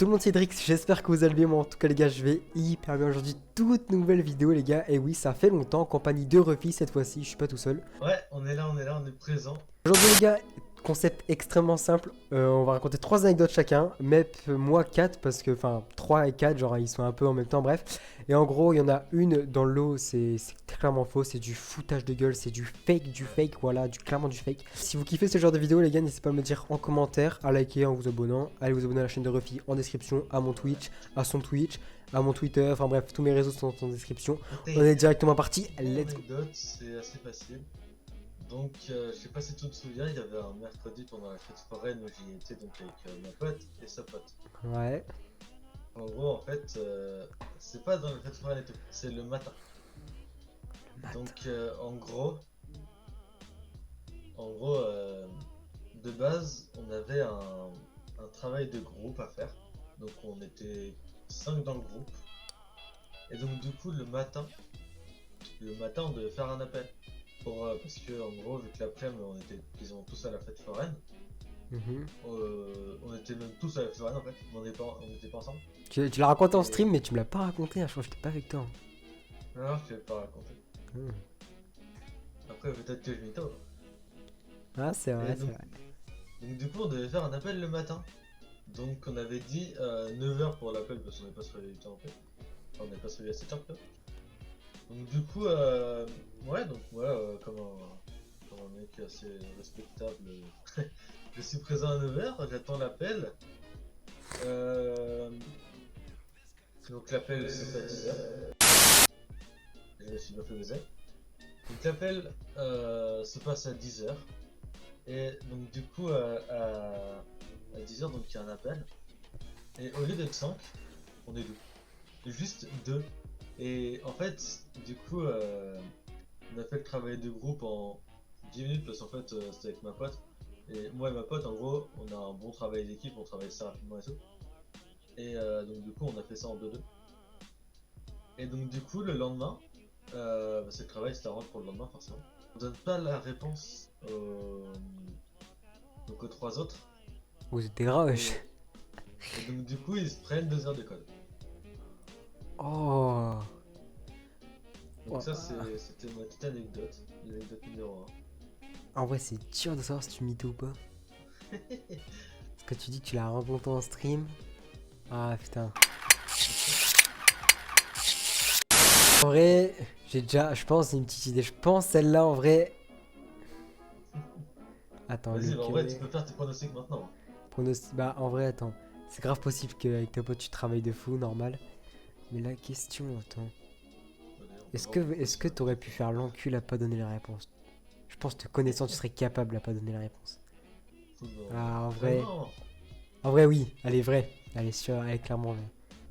Tout le monde, c'est Drix, j'espère que vous allez bien. Moi en tout cas les gars, je vais hyper bien aujourd'hui. Toute nouvelle vidéo les gars. Et oui, ça fait longtemps en compagnie de Ruffy cette fois-ci, je suis pas tout seul. Ouais, on est là, on est présent. Aujourd'hui les gars, concept extrêmement simple. On va raconter 3 anecdotes chacun. Mais moi 4 parce que, enfin 3 et 4, genre ils sont un peu en même temps, bref. Et en gros, il y en a une dans le lot, c'est clairement faux. C'est du foutage de gueule, c'est du fake, voilà, clairement du fake. Si vous kiffez ce genre de vidéo les gars, n'hésitez pas à me le dire en commentaire, à liker en vous abonnant. Allez vous abonner à la chaîne de Ruffy en description, à mon Twitch, à son Twitch, à mon Twitter, enfin bref, tous mes réseaux sont en description. On est directement parti, let's go. L'anecdote, c'est assez facile. Donc, je sais pas si tu te souviens, il y avait un mercredi pendant la fête foraine où j'y étais donc avec ma pote et sa pote. Ouais. En gros, en fait, c'est pas dans la fête foraine et tout, c'est le matin. Donc, de base, on avait un travail de groupe à faire. Donc, on était 5 dans le groupe. Et donc, du coup, le matin, on devait faire un appel. Parce que, en gros, vu que l'après-midi, on était quasiment tous à la fête foraine. On était même tous à la fête foraine en fait, mais on était pas ensemble. Tu l'as raconté en stream, mais tu me l'as pas raconté, hein, je crois que j'étais pas avec toi. Non, je t'ai pas raconté. Après, peut-être que je mytho. Ah, c'est vrai, c'est donc, vrai. donc, du coup, on devait faire un appel le matin. Donc, on avait dit 9h pour l'appel parce qu'on n'est pas se réveiller en fait. Enfin, on n'est pas se réveiller à 7h quoi. Donc, du coup, ouais, donc voilà, comme un mec assez respectable, je suis présent à 9h, j'attends l'appel. Donc, l'appel se fait à 10h. Je me suis bien fait baiser. Donc, l'appel se passe à 10h. Et donc, du coup, à 10h, donc il y a un appel. Et au lieu d'être 5, on est 2. Juste 2. Et en fait, du coup, on a fait le travail de groupe en 10 minutes parce qu'en fait, c'était avec ma pote. Et moi et ma pote, en gros, on a un bon travail d'équipe, on travaille ça rapidement et tout. Et donc, du coup, on a fait ça en 2-2. Et donc, du coup, le lendemain, c'est le travail, c'était à rendre pour le lendemain, forcément. On donne pas la réponse donc aux 3 autres. Vous êtes des rush. Et donc, du coup, ils se prennent 2 heures d'école. Oh. Donc, Oh. ça, c'était ma petite anecdote. L'anecdote numéro 1. En vrai, c'est dur de savoir si tu mytho ou pas. Parce que tu dis que tu l'as raconté en stream. Ah putain. En vrai, j'ai déjà, je pense, une petite idée. Je pense celle-là en vrai. Attends, Vas-y, bah, en vrai, tu peux faire tes pronostics maintenant. Bah, en vrai, attends. C'est grave possible qu'avec ta pote tu travailles de fou, normal. Mais la question, attends. Est-ce que t'aurais pu faire l'encul à pas donner la réponse? Je pense te connaissant, tu serais capable à pas donner la réponse. Ah, en vrai. En vrai, oui. Elle est vraie. Elle est sûre, elle est clairement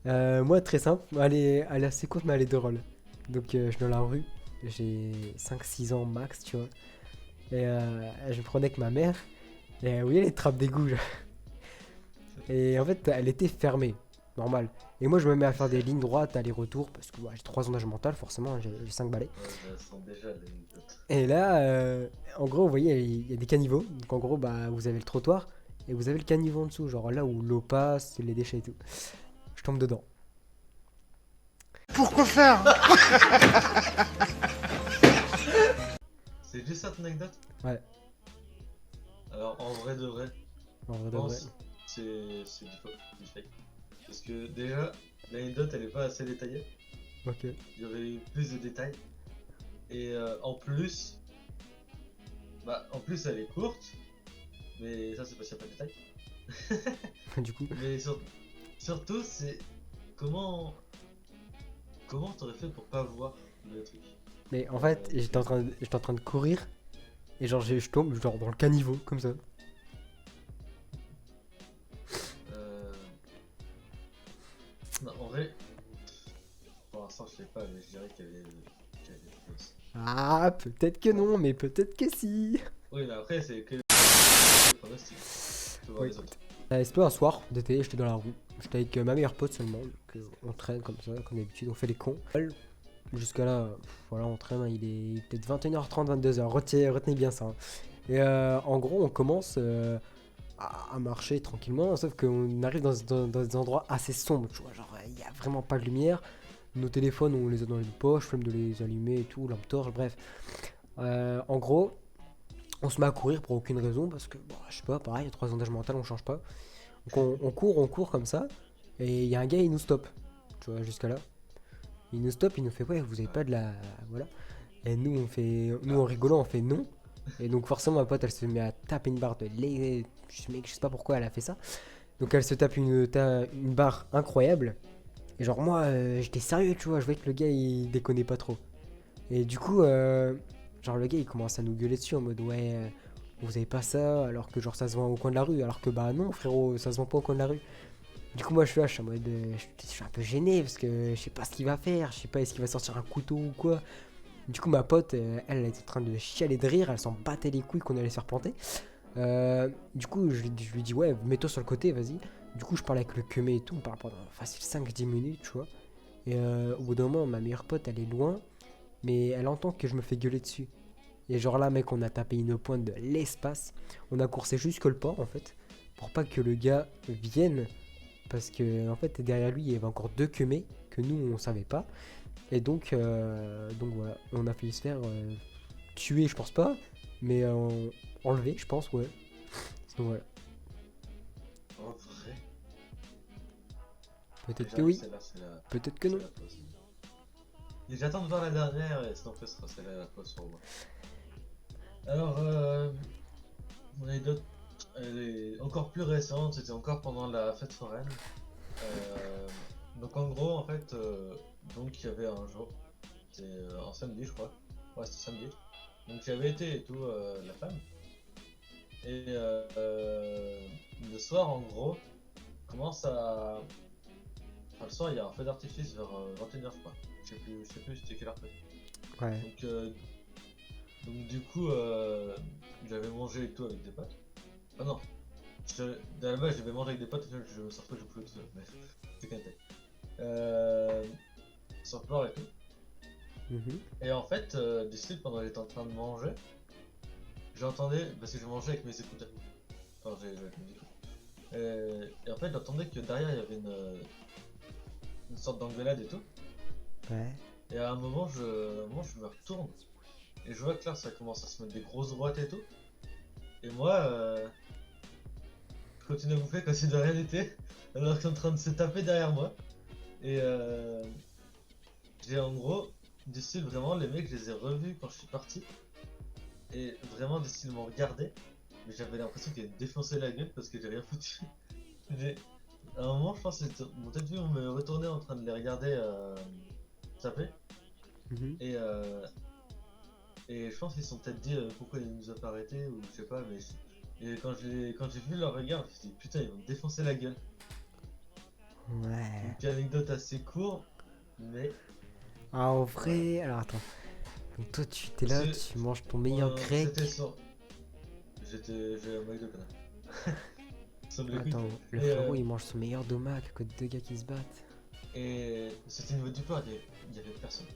vraie. Moi, très simple. Elle est assez courte, mais elle est drôle. Donc, je suis dans la rue. J'ai 5-6 ans max, tu vois. Et je me prenais avec ma mère. Et oui, les trappes d'égout. Et en fait, elle était fermée. Normal. Et moi, je me mets à faire des lignes droites, aller-retour. Parce que j'ai 3 ans d'âge mental, forcément. J'ai 5 balais. Ouais, je sens déjà l'anecdote. Et là, en gros, vous voyez, il y a des caniveaux. Donc, en gros, bah, vous avez le trottoir. Et vous avez le caniveau en dessous. Genre là où l'eau passe, les déchets et tout. Je tombe dedans. Pourquoi faire? C'est juste ça ton anecdote? Ouais. Alors, en vrai de vrai, En vrai je de vrai. pense c'est du fake. Parce que déjà, l'anecdote elle est pas assez détaillée. Ok. Il y aurait eu plus de détails. Et en plus, elle est courte. Mais ça, c'est parce qu'il n'y a pas de détails. Du coup. Mais surtout, c'est comment t'aurais fait pour pas voir le truc? Mais en fait, j'étais en train de courir. Et genre, je tombe genre dans le caniveau, comme ça. Non, en vrai, pour l'instant, je sais pas, mais je dirais qu'il y avait des fausses. Ah, peut-être que non, mais peut-être que si. Oui, mais après, c'est que le pronostic. Faut voir Oui. les autres. C'était un soir d'été, j'étais dans la rue. J'étais avec ma meilleure pote seulement. Donc, on traîne comme ça, comme d'habitude, on fait les cons. Jusqu'à là, voilà, on traîne, hein, il est peut-être 21h30, 22h. Retenez bien ça. Hein. Et en gros, on commence à marcher tranquillement, sauf qu'on arrive dans des endroits assez sombres, tu vois, genre il n'y a vraiment pas de lumière. Nos téléphones, on les a dans les poches, flemme de les allumer et tout, lampe torche, bref. En gros, on se met à courir pour aucune raison, parce que, bon, je sais pas, pareil, il y a 3 ans d'âge mental, on change pas. Donc on court comme ça, et il y a un gars, il nous stoppe, tu vois, jusqu'à là. Il nous stoppe, il nous fait, ouais, vous avez pas de la... Voilà. Et nous en rigolant, on fait non. Et donc forcément, ma pote, elle se met à taper une barre de lait. Je sais pas pourquoi elle a fait ça. Donc elle se tape une barre incroyable. Et genre moi, j'étais sérieux, tu vois, je voyais que le gars, il déconnait pas trop. Et du coup, genre le gars, il commence à nous gueuler dessus en mode, ouais, vous avez pas ça, alors que genre ça se vend au coin de la rue. Alors que bah non, frérot, ça se vend pas au coin de la rue. Du coup, moi, je suis là, je suis en mode, je suis un peu gêné parce que je sais pas ce qu'il va faire, je sais pas, est-ce qu'il va sortir un couteau ou quoi. Du coup, ma pote, elle était en train de chialer de rire, elle s'en battait les couilles qu'on allait se faire planter. Du coup, je lui dis, ouais, mets-toi sur le côté, vas-y. Du coup, je parle avec le queumé et tout, on parle pendant facile 5-10 minutes, tu vois. Et au bout d'un moment, ma meilleure pote, elle est loin, mais elle entend que je me fais gueuler dessus. Et genre là, mec, on a tapé une pointe de l'espace. On a coursé jusque le port, en fait, pour pas que le gars vienne. Parce que, en fait, derrière lui, il y avait encore 2 queumés que nous, on savait pas. Et donc voilà, on a failli se faire tuer, je pense pas, mais enlever, je pense, ouais. Donc voilà, En vrai, peut-être que j'avoue, oui, celle-là, peut-être que c'est non. la pause. Et j'attends de voir la dernière, et sinon, après, ce sera celle-là la pause sur moi. Alors, mon anecdote, elle est encore plus récente, c'était encore pendant la fête foraine. Euh, donc, en gros, en fait, donc il y avait un jour, c'était un samedi, je crois. Ouais, c'était samedi. Donc, j'avais été et tout, la femme. Et le soir, en gros, commence à. Enfin, le soir, il y a un feu d'artifice vers 21h, je crois. Je sais plus c'était quelle heure. Ouais, Donc, du coup, j'avais mangé et tout avec des potes. Ah non, à la base, j'avais mangé avec des potes, et je me sortais, je pouvais tout seul. Mais c'est qu'un tête. Sur le port et tout. mhm, Et en fait, du style, pendant que j'étais en train de manger, j'entendais, parce que je mangeais avec mes écouteurs. Enfin, j'ai avec mes écouteurs. Et en fait, j'entendais que derrière, il y avait une sorte d'engueulade et tout. ouais. Et à un moment, je me retourne. Et je vois que là, ça commence à se mettre des grosses droites et tout. Et moi, je continue à bouffer comme si de rien n'était. Alors qu'il est en train de se taper derrière moi. Et j'ai en gros, du style vraiment, les mecs, je les ai revus quand je suis parti. Et vraiment, du style, m'ont regardé. Mais j'avais l'impression qu'ils allaient me défoncer la gueule parce que j'ai rien foutu. Mais à un moment, je pense qu'ils m'ont peut-être vu me retourner en train de les regarder taper. Mhm. Et, euh, et je pense qu'ils se sont peut-être dit pourquoi ils nous ont pas arrêtés ou je sais pas. Mais et quand j'ai vu leur regard, je me suis dit putain, ils vont me défoncer la gueule. Ouais. Donc anecdote assez courte, mais Ah, en voilà. vrai, alors attends. Donc toi, tu t'es là, C'est, tu manges ton meilleur c'était grec. sur. J'ai un mec de connard. Ça me les couilles. Attends, le Et, frérot, il mange son meilleur domac à côté de 2 gars qui se battent. et c'était niveau du port, il y avait personne.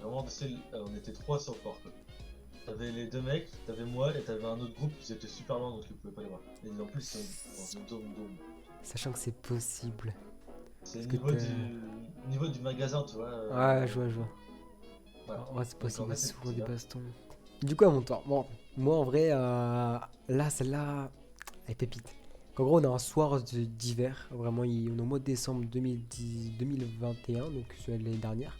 Vraiment, on était trois sur le port. Quoi. T'avais les deux mecs, t'avais moi et t'avais un autre groupe qui était super loin donc ils pouvaient pas les voir. Et en plus, c'est dans le dôme. Sachant que c'est possible. C'est Parce au que niveau du magasin, tu vois. Ouais, je vois, je vois. Voilà. Ouais, c'est Donc en possible, il y a fait, souvent c'était des là. bastons. Du coup, à mon tour. Bon, moi en vrai, là, celle-là, elle est pépite. En gros, on a un soir d'hiver, vraiment, on est au mois de décembre 2021, donc c'est l'année dernière.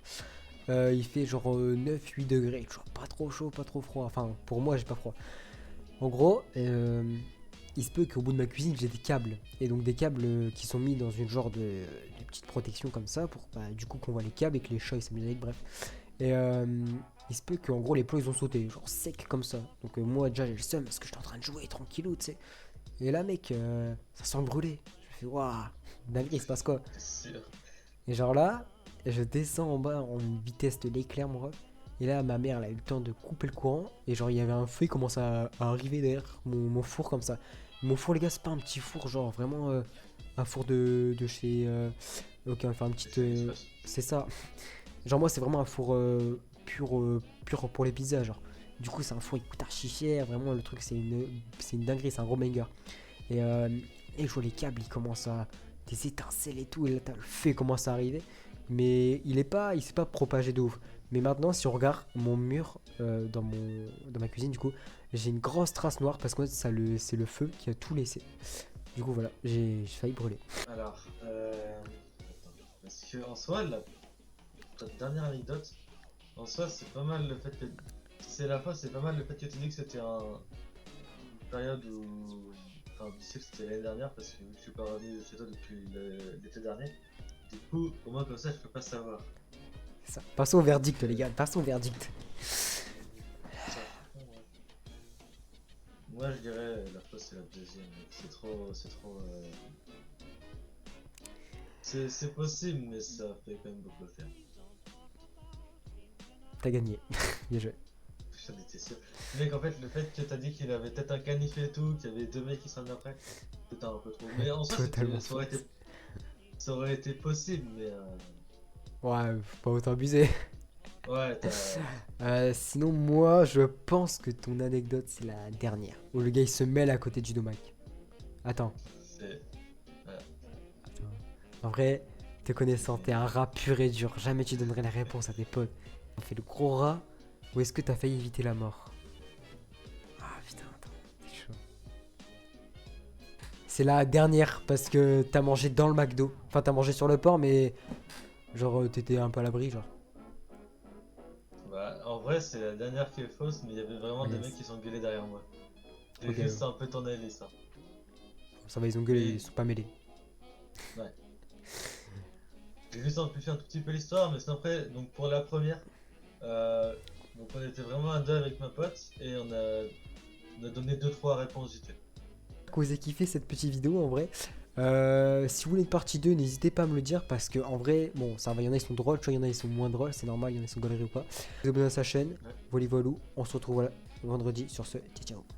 Il fait genre 9-8 degrés, tu vois, pas trop chaud, pas trop froid. Enfin, pour moi, j'ai pas froid. En gros, il se peut qu'au bout de ma cuisine, j'ai des câbles. Et donc des câbles qui sont mis dans une genre de petite protection comme ça, pour bah, du coup qu'on voit les câbles et que les chats ils s'amusent avec, bref. Et il se peut qu'en gros les plots ils ont sauté, genre sec comme ça. Donc moi déjà j'ai le seum parce que j'étais en train de jouer tranquillou, tu sais. Et là mec, ça sent brûler. Je fais waouh, dingue, il se passe quoi? C'est sûr. Et genre là, je descends en bas en vitesse de l'éclair, mon ref. Et là, ma mère, elle a eu le temps de couper le courant. Et genre, il y avait un feu qui commence à arriver derrière mon four comme ça. Mon four, les gars, c'est pas un petit four, genre vraiment un four de chez. Ok, on va faire une petite. Chez Express. C'est ça. Genre, moi, c'est vraiment un four pur pour les pizzas, genre. Du coup, c'est un four, il coûte archi cher. Vraiment, le truc, c'est une dinguerie, c'est un gros banger. Et je vois les câbles, ils commencent à des étincelles et tout, et là t'as le feu qui commence à arriver. Mais il s'est pas propagé de ouf. Mais maintenant, si on regarde mon mur dans ma cuisine, du coup, j'ai une grosse trace noire parce que c'est le feu qui a tout laissé. Du coup, voilà, j'ai failli brûler. Alors, attends, parce que en soi, ta dernière anecdote, en soi, c'est pas mal le fait que. C'est la fois, c'est pas mal le fait que tu dis que c'était une période où. Enfin, tu sais que c'était l'année dernière parce que je suis pas revenu chez toi depuis l'été dernier. Du coup, au moins comme ça, je peux pas savoir. C'est ça. Passons au verdict, les gars, passons au verdict. Ça, moi, je dirais la fois, c'est la deuxième. C'est trop. C'est trop. C'est possible, mais ça fait quand même beaucoup le faire. T'as gagné. Bien joué. J'en étais sûr. Mec, en fait, le fait que t'as dit qu'il avait peut-être un canif et tout, qu'il y avait deux mecs qui seraient venus après, c'était un peu trop. Mais en soi, Totalement ça aurait été possible, mais. Ouais, faut pas autant abuser. Ouais, Sinon, moi, je pense que ton anecdote, c'est la dernière. Où le gars, il se mêle à côté du domac. Attends. c'est. Attends. En vrai, te connaissant, t'es un rat pur et dur. Jamais tu donnerais la réponse à tes potes. On fait le gros rat ou est-ce que t'as failli éviter la mort? Ah putain, attends, c'est chaud. C'est la dernière parce que t'as mangé dans le McDo. Enfin, t'as mangé sur le port, mais genre t'étais un peu à l'abri, genre. Bah, en vrai, c'est la dernière qui est fausse, mais il y avait vraiment des Yes. mecs qui s'engueulaient derrière moi. J'ai Ok, juste un peu tourné les ça. ça va, ils ont gueulé, Et- ils sont pas mêlés. Ouais. J'ai juste amplifié un tout petit peu l'histoire, mais c'est après, donc pour la première, donc on était vraiment à deux avec ma pote, et on a donné 2-3 réponses vite fait. Que vous avez kiffé cette petite vidéo en vrai. Si vous voulez une partie 2, n'hésitez pas à me le dire parce que en vrai, bon, ça va, il y en a ils sont drôles, tu vois, il y en a ils sont moins drôles, c'est normal, il y en a ils sont galeries ou pas. Vous abonnez à sa chaîne, Ouais. voilà, on se retrouve voilà, vendredi sur ce. Ciao ciao.